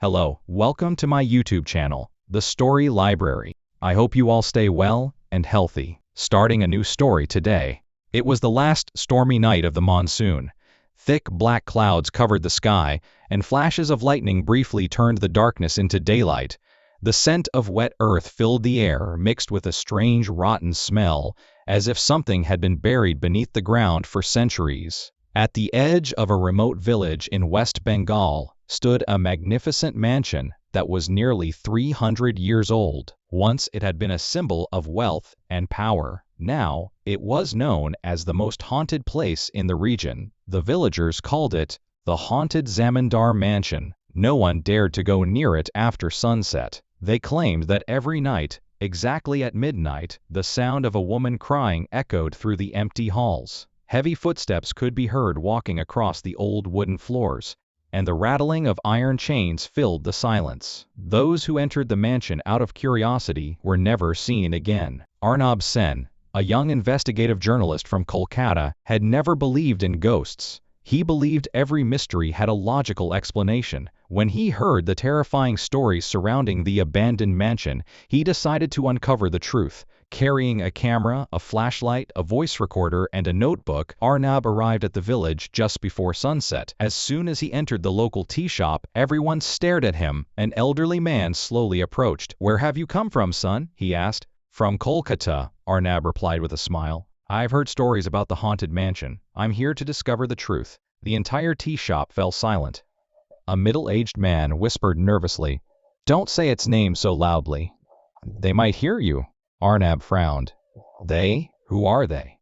Hello, welcome to my YouTube channel, The Story Library. I hope you all stay well and healthy. Starting a new story today. It was the last stormy night of the monsoon. Thick black clouds covered the sky, and flashes of lightning briefly turned the darkness into daylight. The scent of wet earth filled the air, mixed with a strange rotten smell, as if something had been buried beneath the ground for centuries. At the edge of a remote village in West Bengal stood a magnificent mansion that was nearly 300 years old. Once it had been a symbol of wealth and power. Now, it was known as the most haunted place in the region. The villagers called it the Haunted Zamindar Mansion. No one dared to go near it after sunset. They claimed that every night, exactly at midnight, the sound of a woman crying echoed through the empty halls. Heavy footsteps could be heard walking across the old wooden floors, and the rattling of iron chains filled the silence. Those who entered the mansion out of curiosity were never seen again. Arnab Sen, a young investigative journalist from Kolkata, had never believed in ghosts. He believed every mystery had a logical explanation. When he heard the terrifying stories surrounding the abandoned mansion, he decided to uncover the truth. Carrying a camera, a flashlight, a voice recorder, and a notebook, Arnab arrived at the village just before sunset. As soon as he entered the local tea shop, everyone stared at him. An elderly man slowly approached. "Where have you come from, son?" he asked. "From Kolkata," Arnab replied with a smile. "I've heard stories about the haunted mansion. I'm here to discover the truth." The entire tea shop fell silent. A middle-aged man whispered nervously, "Don't say its name so loudly. They might hear you." Arnab frowned. "They? Who are they?"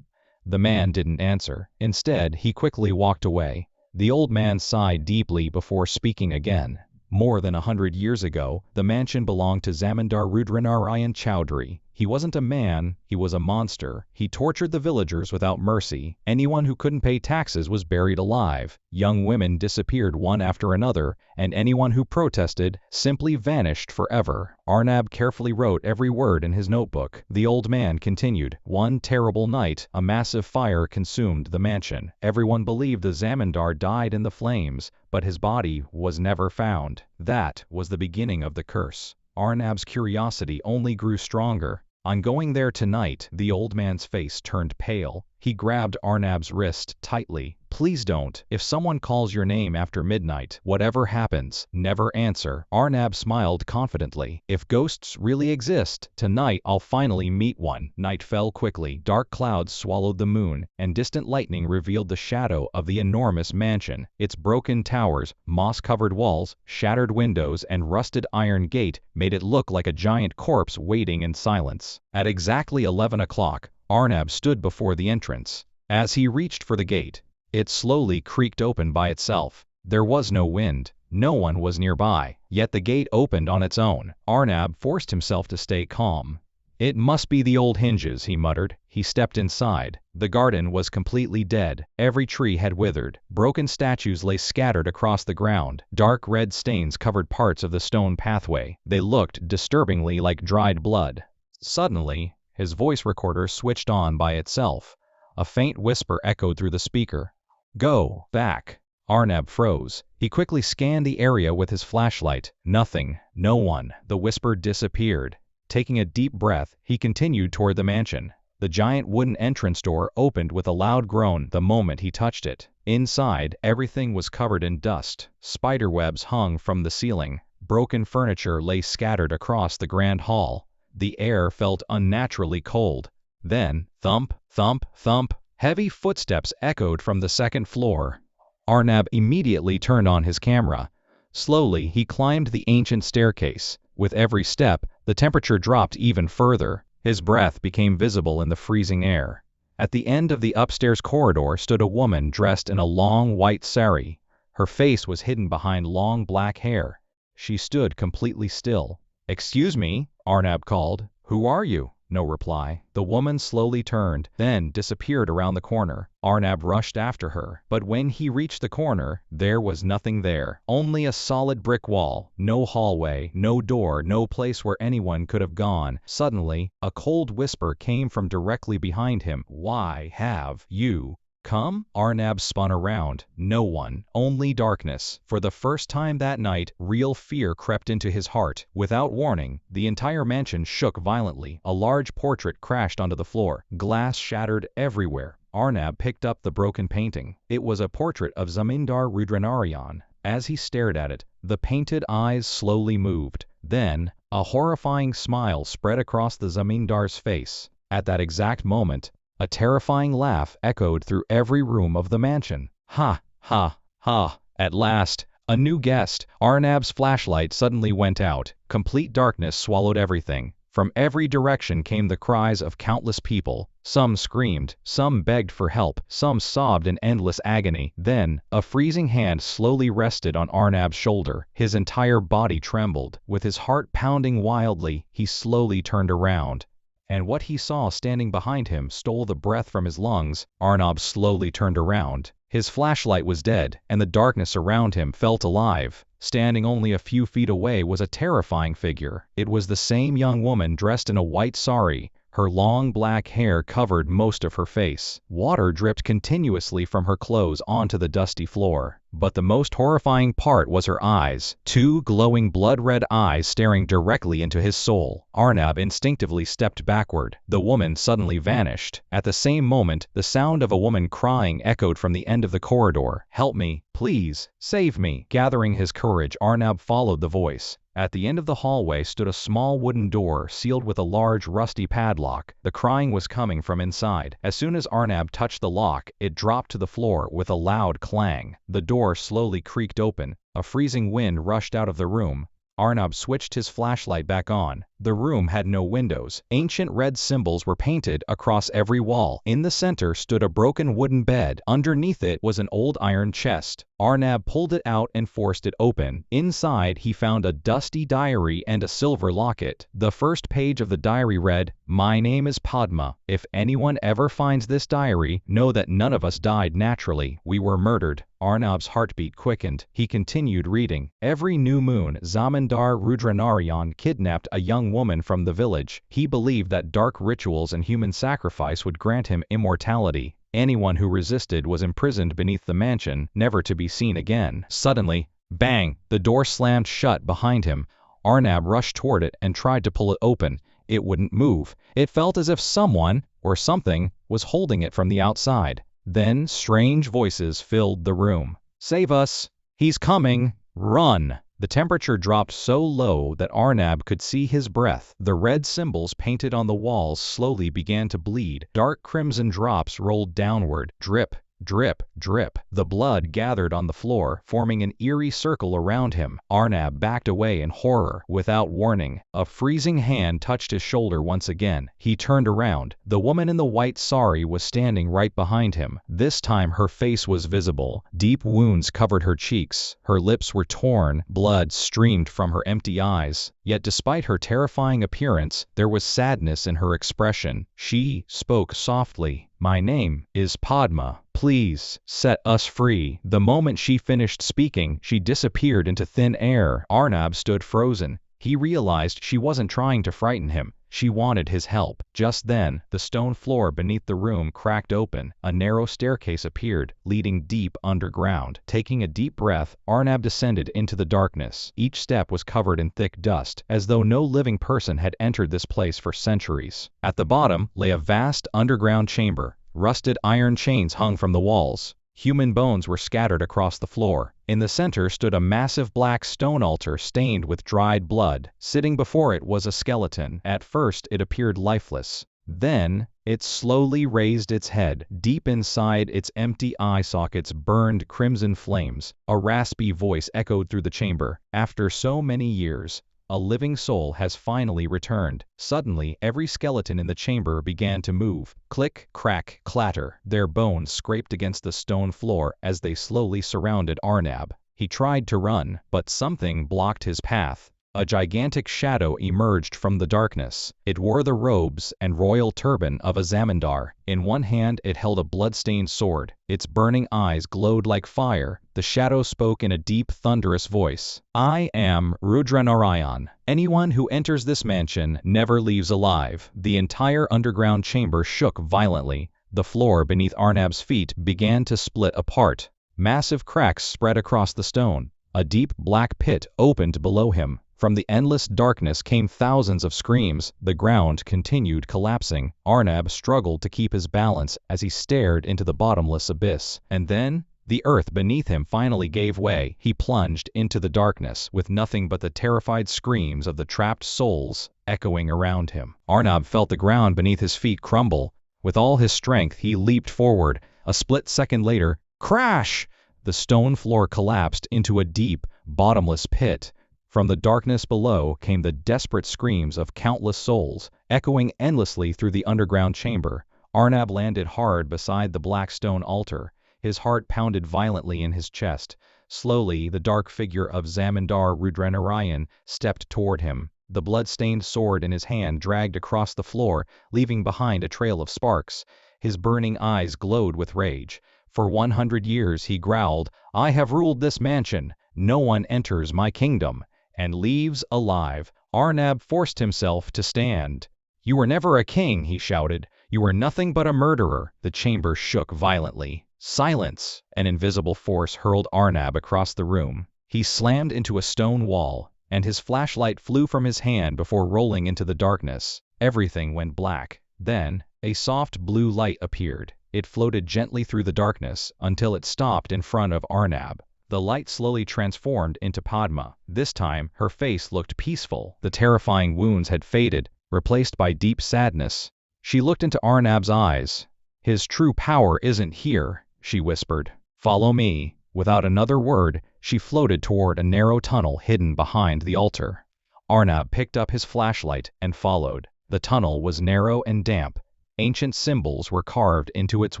The man didn't answer. Instead, he quickly walked away. The old man sighed deeply before speaking again. More than 100 years ago, the mansion belonged to Zamindar Rudranarayan Chowdhury. He wasn't a man, he was a monster. He tortured the villagers without mercy. Anyone who couldn't pay taxes was buried alive. Young women disappeared one after another, and anyone who protested simply vanished forever. Arnab carefully wrote every word in his notebook. The old man continued. "One terrible night, a massive fire consumed the mansion. Everyone believed the Zamindar died in the flames, but his body was never found. That was the beginning of the curse." Arnab's curiosity only grew stronger. "I'm going there tonight." The old man's face turned pale. He grabbed Arnab's wrist tightly. "Please don't. If someone calls your name after midnight, whatever happens, never answer." Arnab smiled confidently. "If ghosts really exist, tonight I'll finally meet one." Night fell quickly. Dark clouds swallowed the moon, and distant lightning revealed the shadow of the enormous mansion. Its broken towers, moss-covered walls, shattered windows, and rusted iron gate made it look like a giant corpse waiting in silence. At exactly 11 o'clock, Arnab stood before the entrance. As he reached for the gate, it slowly creaked open by itself. There was no wind. No one was nearby. Yet the gate opened on its own. Arnab forced himself to stay calm. "It must be the old hinges," he muttered. He stepped inside. The garden was completely dead. Every tree had withered. Broken statues lay scattered across the ground. Dark red stains covered parts of the stone pathway. They looked disturbingly like dried blood. Suddenly, his voice recorder switched on by itself. A faint whisper echoed through the speaker. "Go back." Arnab froze. He quickly scanned the area with his flashlight. Nothing. No one. The whisper disappeared. Taking a deep breath, he continued toward the mansion. The giant wooden entrance door opened with a loud groan the moment he touched it. Inside, everything was covered in dust. Spiderwebs hung from the ceiling. Broken furniture lay scattered across the grand hall. The air felt unnaturally cold. Then, thump, thump, thump, heavy footsteps echoed from the second floor. Arnab immediately turned on his camera. Slowly, he climbed the ancient staircase. With every step, the temperature dropped even further. His breath became visible in the freezing air. At the end of the upstairs corridor stood a woman dressed in a long white sari. Her face was hidden behind long black hair. She stood completely still. "Excuse me," Arnab called. "Who are you?" No reply. The woman slowly turned, then disappeared around the corner. Arnab rushed after her, but when he reached the corner, there was nothing there. Only a solid brick wall. No hallway, no door, no place where anyone could have gone. Suddenly, a cold whisper came from directly behind him. "Why have you Come? Arnab spun around. No one, only darkness. For the first time that night, real fear crept into his heart. Without warning, the entire mansion shook violently. A large portrait crashed onto the floor. Glass shattered everywhere. Arnab picked up the broken painting. It was a portrait of Zamindar Rudranarayan. As he stared at it, the painted eyes slowly moved. Then, a horrifying smile spread across the Zamindar's face. At that exact moment, a terrifying laugh echoed through every room of the mansion. Ha, ha, ha. At last, a new guest. Arnab's flashlight suddenly went out. Complete darkness swallowed everything. From every direction came the cries of countless people. Some screamed, some begged for help, some sobbed in endless agony. Then, a freezing hand slowly rested on Arnab's shoulder. His entire body trembled. With his heart pounding wildly, he slowly turned around. And what he saw standing behind him stole the breath from his lungs. Arnab slowly turned around. His flashlight was dead, and the darkness around him felt alive. Standing only a few feet away was a terrifying figure. It was the same young woman dressed in a white sari. Her long black hair covered most of her face. Water dripped continuously from her clothes onto the dusty floor. But the most horrifying part was her eyes. Two glowing blood-red eyes staring directly into his soul. Arnab instinctively stepped backward. The woman suddenly vanished. At the same moment, the sound of a woman crying echoed from the end of the corridor. "Help me, please, save me." Gathering his courage, Arnab followed the voice. At the end of the hallway stood a small wooden door sealed with a large rusty padlock. The crying was coming from inside. As soon as Arnab touched the lock, it dropped to the floor with a loud clang. The door slowly creaked open. A freezing wind rushed out of the room. Arnab switched his flashlight back on. The room had no windows. Ancient red symbols were painted across every wall. In the center stood a broken wooden bed. Underneath it was an old iron chest. Arnab pulled it out and forced it open. Inside, he found a dusty diary and a silver locket. The first page of the diary read, "My name is Padma. If anyone ever finds this diary, know that none of us died naturally. We were murdered." Arnab's heartbeat quickened. He continued reading. Every new moon, Zamindar Rudranarayan kidnapped a young woman from the village. He believed that dark rituals and human sacrifice would grant him immortality. Anyone who resisted was imprisoned beneath the mansion, never to be seen again. Suddenly, bang! The door slammed shut behind him. Arnab rushed toward it and tried to pull it open. It wouldn't move. It felt as if someone, or something, was holding it from the outside. Then strange voices filled the room. "Save us! He's coming! Run!" The temperature dropped so low that Arnab could see his breath. The red symbols painted on the walls slowly began to bleed. Dark crimson drops rolled downward. Drip, drip, drip. The blood gathered on the floor, forming an eerie circle around him. Arnab backed away in horror. Without warning, a freezing hand touched his shoulder once again. He turned around. The woman in the white sari was standing right behind him. This time her face was visible. Deep wounds covered her cheeks. Her lips were torn. Blood streamed from her empty eyes. Yet despite her terrifying appearance, there was sadness in her expression. She spoke softly. "My name is Padma. Please, set us free." The moment she finished speaking, she disappeared into thin air. Arnab stood frozen. He realized she wasn't trying to frighten him. She wanted his help. Just then, the stone floor beneath the room cracked open. A narrow staircase appeared, leading deep underground. Taking a deep breath, Arnab descended into the darkness. Each step was covered in thick dust, as though no living person had entered this place for centuries. At the bottom lay a vast underground chamber. Rusted iron chains hung from the walls. Human bones were scattered across the floor. In the center stood a massive black stone altar stained with dried blood. Sitting before it was a skeleton. At first it appeared lifeless. Then, it slowly raised its head. Deep inside its empty eye sockets burned crimson flames. A raspy voice echoed through the chamber. "After so many years, a living soul has finally returned." Suddenly, every skeleton in the chamber began to move. Click, crack, clatter. Their bones scraped against the stone floor as they slowly surrounded Arnab. He tried to run, but something blocked his path. A gigantic shadow emerged from the darkness. It wore the robes and royal turban of a zamindar. In one hand it held a blood-stained sword. Its burning eyes glowed like fire. The shadow spoke in a deep, thunderous voice. "I am Rudranarayan. Anyone who enters this mansion never leaves alive." The entire underground chamber shook violently. The floor beneath Arnab's feet began to split apart. Massive cracks spread across the stone. A deep black pit opened below him. From the endless darkness came thousands of screams. The ground continued collapsing. Arnab struggled to keep his balance as he stared into the bottomless abyss. And then, the earth beneath him finally gave way. He plunged into the darkness, with nothing but the terrified screams of the trapped souls echoing around him. Arnab felt the ground beneath his feet crumble. With all his strength, he leaped forward. A split second later, crash! The stone floor collapsed into a deep, bottomless pit. From the darkness below came the desperate screams of countless souls, echoing endlessly through the underground chamber. Arnab landed hard beside the black stone altar. His heart pounded violently in his chest. Slowly, the dark figure of Zamindar Rudranarayan stepped toward him. The blood-stained sword in his hand dragged across the floor, leaving behind a trail of sparks. His burning eyes glowed with rage. For 100 years, he growled, "I have ruled this mansion. No one enters my kingdom and leaves alive." Arnab forced himself to stand. "You were never a king," he shouted. "You were nothing but a murderer." The chamber shook violently. "Silence!" An invisible force hurled Arnab across the room. He slammed into a stone wall, and his flashlight flew from his hand before rolling into the darkness. Everything went black. Then, a soft blue light appeared. It floated gently through the darkness until it stopped in front of Arnab. The light slowly transformed into Padma. This time, her face looked peaceful. The terrifying wounds had faded, replaced by deep sadness. She looked into Arnab's eyes. "His true power isn't here," she whispered. "Follow me." Without another word, she floated toward a narrow tunnel hidden behind the altar. Arnab picked up his flashlight and followed. The tunnel was narrow and damp. Ancient symbols were carved into its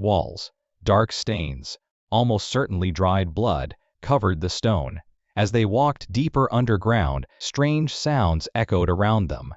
walls. Dark stains, almost certainly dried blood, covered the stone. As they walked deeper underground, strange sounds echoed around them.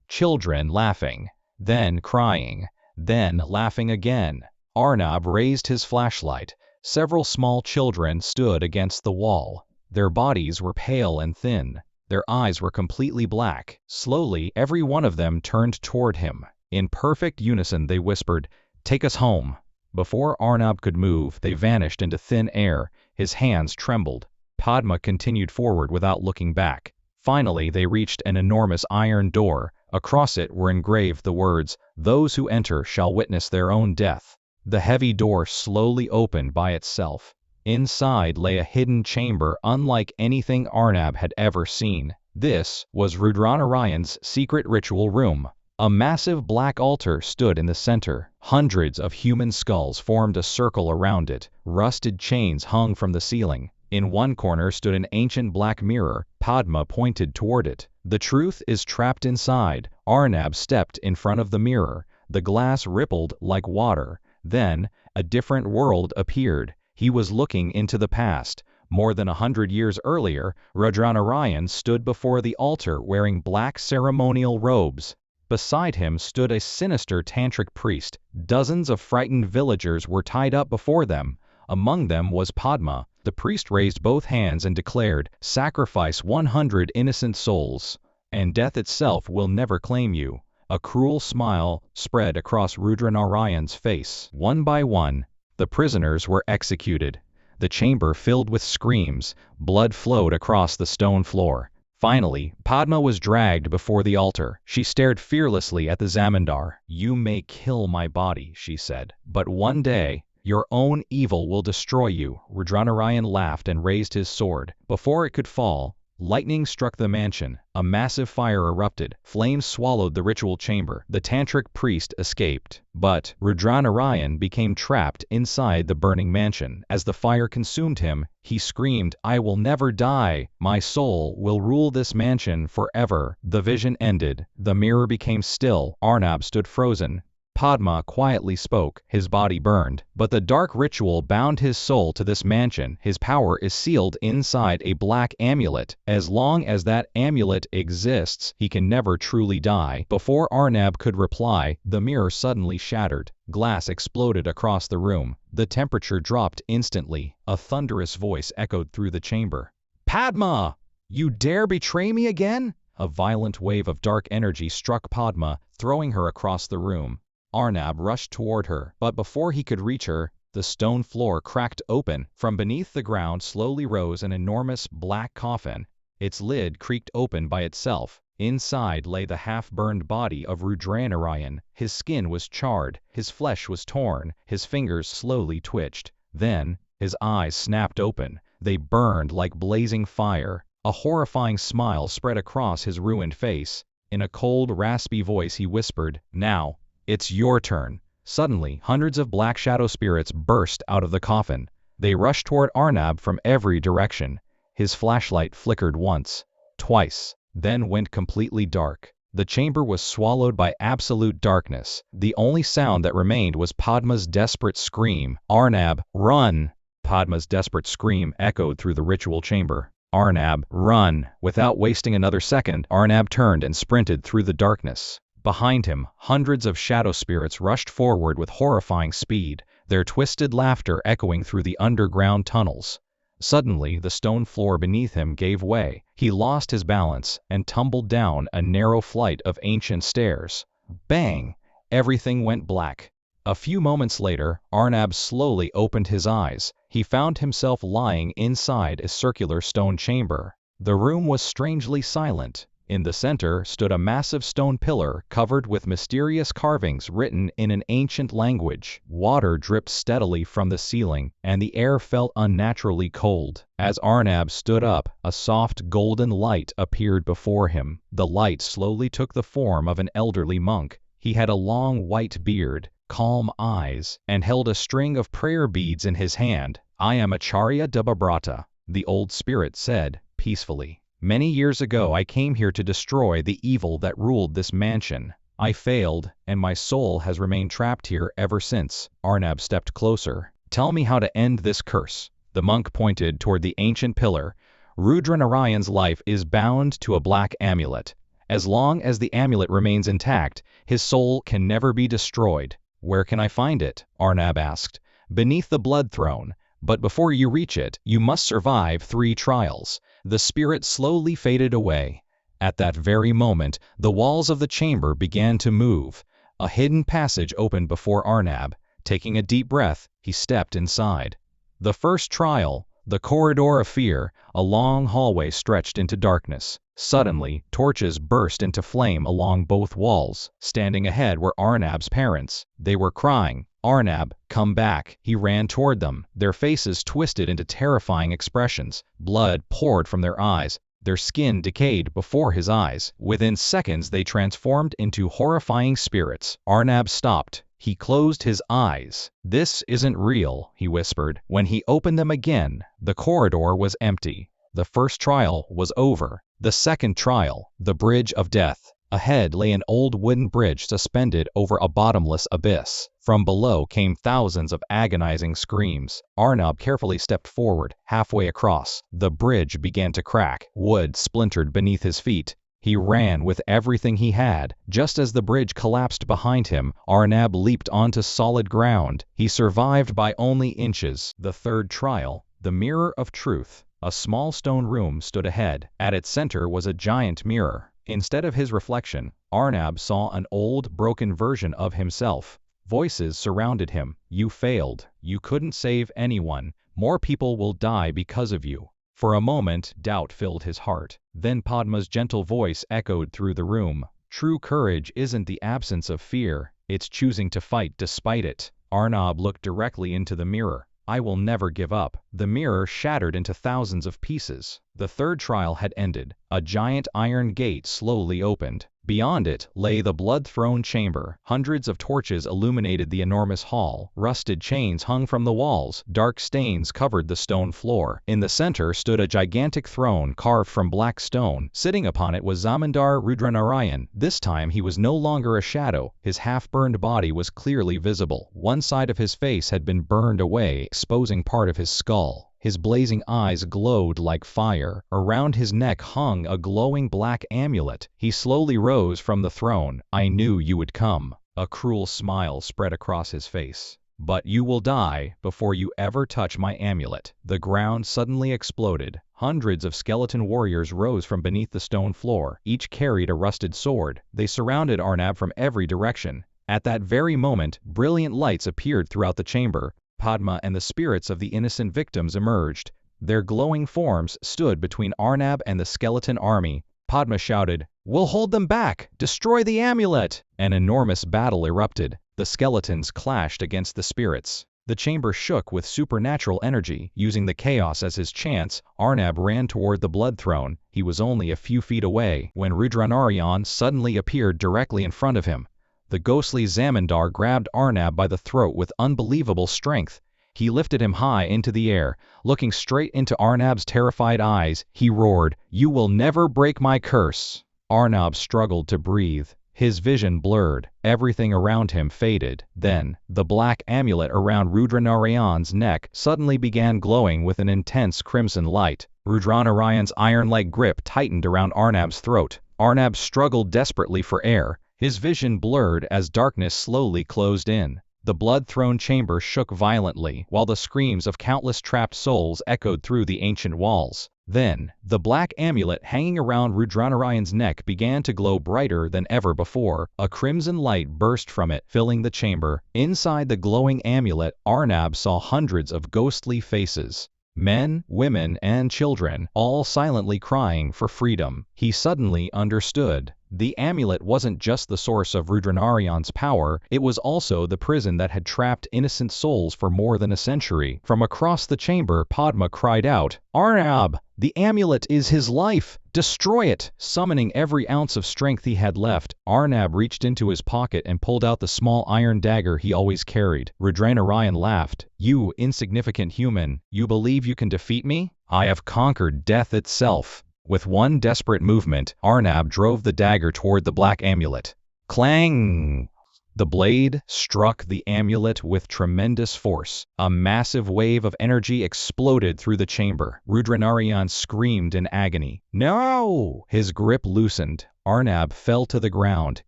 Children laughing, then crying, then laughing again. Arnab raised his flashlight. Several small children stood against the wall. Their bodies were pale and thin. Their eyes were completely black. Slowly, every one of them turned toward him. In perfect unison, they whispered, "Take us home." Before Arnab could move, they vanished into thin air. His hands trembled. Padma continued forward without looking back. Finally, they reached an enormous iron door. Across it were engraved the words, "Those who enter shall witness their own death." The heavy door slowly opened by itself. Inside lay a hidden chamber unlike anything Arnab had ever seen. This was Rudranarayan's secret ritual room. A massive black altar stood in the center. Hundreds of human skulls formed a circle around it. Rusted chains hung from the ceiling. In one corner stood an ancient black mirror. Padma pointed toward it. "The truth is trapped inside." Arnab stepped in front of the mirror. The glass rippled like water. Then, a different world appeared. He was looking into the past. More than 100 years earlier, Rudranarayan stood before the altar wearing black ceremonial robes. Beside him stood a sinister tantric priest. Dozens of frightened villagers were tied up before them. Among them was Padma. The priest raised both hands and declared, "Sacrifice 100 innocent souls, and death itself will never claim you." A cruel smile spread across Rudranarayan's face. One by one, the prisoners were executed. The chamber filled with screams. Blood flowed across the stone floor. Finally, Padma was dragged before the altar. She stared fearlessly at the Zamindar. "You may kill my body," she said, "but one day, your own evil will destroy you." Rudranarayan laughed and raised his sword. Before it could fall, lightning struck the mansion. A massive fire erupted. Flames swallowed the ritual chamber. The tantric priest escaped. But Rudranarayan became trapped inside the burning mansion. As the fire consumed him, he screamed, "I will never die. My soul will rule this mansion forever." The vision ended. The mirror became still. Arnab stood frozen. Padma quietly spoke. His body burned, but the dark ritual bound his soul to this mansion. His power is sealed inside a black amulet. As long as that amulet exists, he can never truly die. Before Arnab could reply, the mirror suddenly shattered. Glass exploded across the room. The temperature dropped instantly. A thunderous voice echoed through the chamber. "Padma! You dare betray me again?" A violent wave of dark energy struck Padma, throwing her across the room. Arnab rushed toward her, but before he could reach her, the stone floor cracked open. From beneath the ground slowly rose an enormous black coffin. Its lid creaked open by itself. Inside lay the half-burned body of Rudranarayan. His skin was charred, his flesh was torn, his fingers slowly twitched. Then, his eyes snapped open. They burned like blazing fire. A horrifying smile spread across his ruined face. In a cold, raspy voice he whispered, "Now, it's your turn." Suddenly, hundreds of black shadow spirits burst out of the coffin. They rushed toward Arnab from every direction. His flashlight flickered once, twice, then went completely dark. The chamber was swallowed by absolute darkness. The only sound that remained was Padma's desperate scream, "Arnab, run!" Padma's desperate scream echoed through the ritual chamber. "Arnab, run!" Without wasting another second, Arnab turned and sprinted through the darkness. Behind him, hundreds of shadow spirits rushed forward with horrifying speed, their twisted laughter echoing through the underground tunnels. Suddenly, the stone floor beneath him gave way. He lost his balance and tumbled down a narrow flight of ancient stairs. Bang! Everything went black. A few moments later, Arnab slowly opened his eyes. He found himself lying inside a circular stone chamber. The room was strangely silent. In the center stood a massive stone pillar covered with mysterious carvings written in an ancient language. Water dripped steadily from the ceiling, and the air felt unnaturally cold. As Arnab stood up, a soft golden light appeared before him. The light slowly took the form of an elderly monk. He had a long white beard, calm eyes, and held a string of prayer beads in his hand. "I am Acharya Debabrata," the old spirit said, peacefully. "Many years ago I came here to destroy the evil that ruled this mansion. I failed, and my soul has remained trapped here ever since." Arnab stepped closer. "Tell me how to end this curse." The monk pointed toward the ancient pillar. "Rudranarayan's life is bound to a black amulet. As long as the amulet remains intact, his soul can never be destroyed." "Where can I find it?" Arnab asked. "Beneath the blood throne. But before you reach it, you must survive 3 trials." The spirit slowly faded away. At that very moment, the walls of the chamber began to move. A hidden passage opened before Arnab. Taking a deep breath, he stepped inside. The first trial, the corridor of fear. A long hallway stretched into darkness. Suddenly, torches burst into flame along both walls. Standing ahead were Arnab's parents. They were crying, "Arnab, come back." He ran toward them, their faces twisted into terrifying expressions. Blood poured from their eyes. Their skin decayed before his eyes. Within seconds they transformed into horrifying spirits. Arnab stopped. He closed his eyes. "This isn't real," he whispered. When he opened them again, the corridor was empty. The first trial was over. The second trial, the bridge of death. Ahead lay an old wooden bridge suspended over a bottomless abyss. From below came thousands of agonizing screams. Arnab carefully stepped forward. Halfway across, the bridge began to crack. Wood splintered beneath his feet. He ran with everything he had. Just as the bridge collapsed behind him, Arnab leaped onto solid ground. He survived by only inches. The third trial, the mirror of truth. A small stone room stood ahead. At its center was a giant mirror. Instead of his reflection, Arnab saw an old, broken version of himself. Voices surrounded him. "You failed. You couldn't save anyone. More people will die because of you." For a moment, doubt filled his heart. Then Padma's gentle voice echoed through the room. "True courage isn't the absence of fear. It's choosing to fight despite it." Arnab looked directly into the mirror. "I will never give up." The mirror shattered into thousands of pieces. The third trial had ended. A giant iron gate slowly opened. Beyond it lay the blood-throne chamber. Hundreds of torches illuminated the enormous hall. Rusted chains hung from the walls. Dark stains covered the stone floor. In the center stood a gigantic throne carved from black stone. Sitting upon it was Zamindar Rudranarayan. This time he was no longer a shadow. His half-burned body was clearly visible. One side of his face had been burned away, exposing part of his skull. His blazing eyes glowed like fire. Around his neck hung a glowing black amulet. He slowly rose from the throne. "I knew you would come." A cruel smile spread across his face. "But you will die before you ever touch my amulet." The ground suddenly exploded. Hundreds of skeleton warriors rose from beneath the stone floor. Each carried a rusted sword. They surrounded Arnab from every direction. At that very moment, brilliant lights appeared throughout the chamber. Padma and the spirits of the innocent victims emerged. Their glowing forms stood between Arnab and the skeleton army. Padma shouted, "We'll hold them back! Destroy the amulet!" An enormous battle erupted. The skeletons clashed against the spirits. The chamber shook with supernatural energy. Using the chaos as his chance, Arnab ran toward the blood throne. He was only a few feet away when Rudranarayan suddenly appeared directly in front of him. The ghostly Zamindar grabbed Arnab by the throat with unbelievable strength. He lifted him high into the air. Looking straight into Arnab's terrified eyes, he roared, "You will never break my curse!" Arnab struggled to breathe. His vision blurred. Everything around him faded. Then, the black amulet around Rudranarayan's neck suddenly began glowing with an intense crimson light. Rudranarayan's iron-like grip tightened around Arnab's throat. Arnab struggled desperately for air. His vision blurred as darkness slowly closed in. The blood throne chamber shook violently, while the screams of countless trapped souls echoed through the ancient walls. Then, the black amulet hanging around Rudranarayan's neck began to glow brighter than ever before. A crimson light burst from it, filling the chamber. Inside the glowing amulet, Arnab saw hundreds of ghostly faces. Men, women, and children, all silently crying for freedom. He suddenly understood. The amulet wasn't just the source of Rudranarayan's power, it was also the prison that had trapped innocent souls for more than a century. From across the chamber, Padma cried out, "Arnab! The amulet is his life! Destroy it!" Summoning every ounce of strength he had left, Arnab reached into his pocket and pulled out the small iron dagger he always carried. Rudranarayan laughed. "You insignificant human, you believe you can defeat me? I have conquered death itself." With one desperate movement, Arnab drove the dagger toward the black amulet. Clang! The blade struck the amulet with tremendous force. A massive wave of energy exploded through the chamber. Rudranarayan screamed in agony. "No!" His grip loosened. Arnab fell to the ground,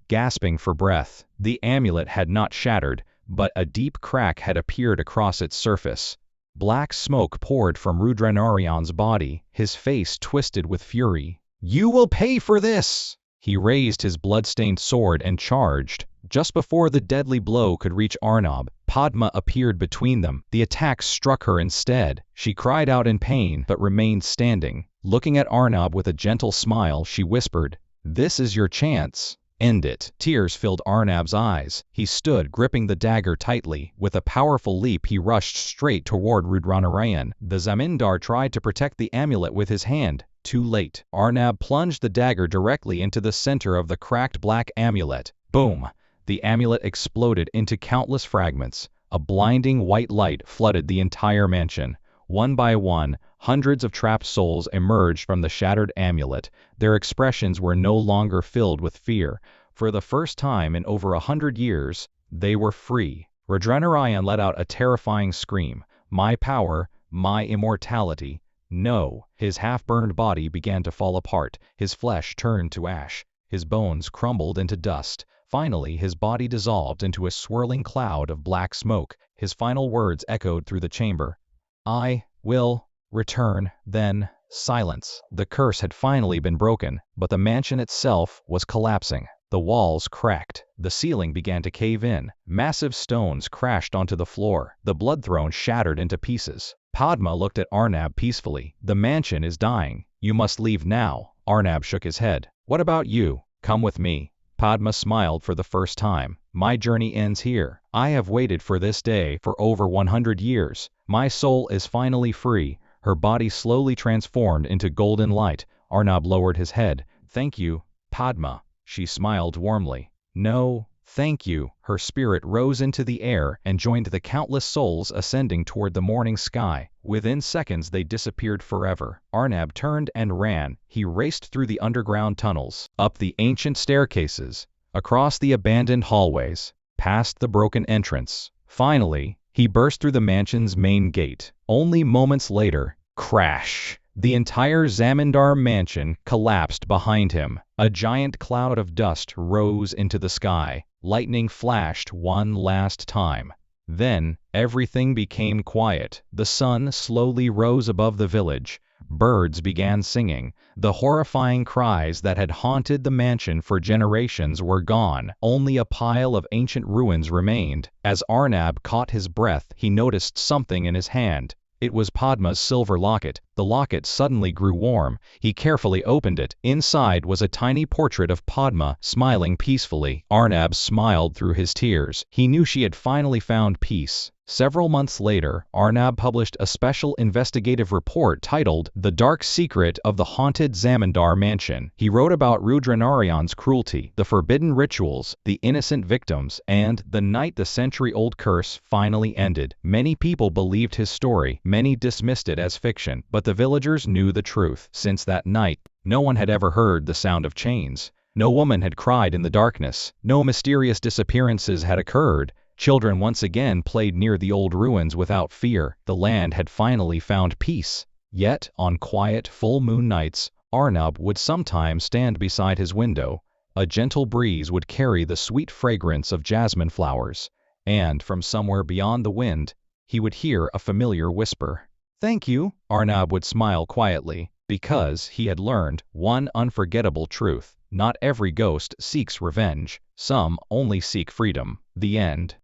gasping for breath. The amulet had not shattered, but a deep crack had appeared across its surface. Black smoke poured from Rudranarayan's body, his face twisted with fury. "You will pay for this!" He raised his blood-stained sword and charged. Just before the deadly blow could reach Arnab, Padma appeared between them. The attack struck her instead. She cried out in pain but remained standing. Looking at Arnab with a gentle smile, she whispered, "This is your chance. End it." Tears filled Arnab's eyes. He stood gripping the dagger tightly. With a powerful leap, he rushed straight toward Rudranarayan. The Zamindar tried to protect the amulet with his hand. Too late. Arnab plunged the dagger directly into the center of the cracked black amulet. Boom! The amulet exploded into countless fragments. A blinding white light flooded the entire mansion. One by one, hundreds of trapped souls emerged from the shattered amulet. Their expressions were no longer filled with fear. For the first time in over 100 years, they were free. Rudranarayan let out a terrifying scream. "My power, my immortality." No! His half-burned body began to fall apart. His flesh turned to ash. His bones crumbled into dust. Finally, his body dissolved into a swirling cloud of black smoke. His final words echoed through the chamber. "I will return." Then, silence. The curse had finally been broken, but the mansion itself was collapsing. The walls cracked. The ceiling began to cave in. Massive stones crashed onto the floor. The blood throne shattered into pieces. Padma looked at Arnab peacefully. "The mansion is dying. You must leave now." Arnab shook his head. "What about you? Come with me." Padma smiled for the first time. "My journey ends here. I have waited for this day for over 100 years. My soul is finally free." Her body slowly transformed into golden light. Arnab lowered his head. "Thank you, Padma." She smiled warmly. "No, thank you." Her spirit rose into the air and joined the countless souls ascending toward the morning sky. Within seconds they disappeared forever. Arnab turned and ran. He raced through the underground tunnels, up the ancient staircases, across the abandoned hallways, past the broken entrance. Finally, he burst through the mansion's main gate. Only moments later, crash! The entire Zamindar mansion collapsed behind him. A giant cloud of dust rose into the sky. Lightning flashed one last time. Then, everything became quiet. The sun slowly rose above the village. Birds began singing. The horrifying cries that had haunted the mansion for generations were gone. Only a pile of ancient ruins remained. As Arnab caught his breath, he noticed something in his hand. It was Padma's silver locket. The locket suddenly grew warm. He carefully opened it. Inside was a tiny portrait of Padma, smiling peacefully. Arnab smiled through his tears. He knew she had finally found peace. Several months later, Arnab published a special investigative report titled The Dark Secret of the Haunted Zamindar Mansion. He wrote about Rudranarayan's cruelty, the forbidden rituals, the innocent victims, and the night the century-old curse finally ended. Many people believed his story, many dismissed it as fiction, but the villagers knew the truth. Since that night, no one had ever heard the sound of chains. No woman had cried in the darkness. No mysterious disappearances had occurred. Children once again played near the old ruins without fear. The land had finally found peace. Yet, on quiet, full moon nights, Arnab would sometimes stand beside his window. A gentle breeze would carry the sweet fragrance of jasmine flowers, and from somewhere beyond the wind, he would hear a familiar whisper. "Thank you," Arnab would smile quietly, because he had learned one unforgettable truth. Not every ghost seeks revenge. Some only seek freedom. The end.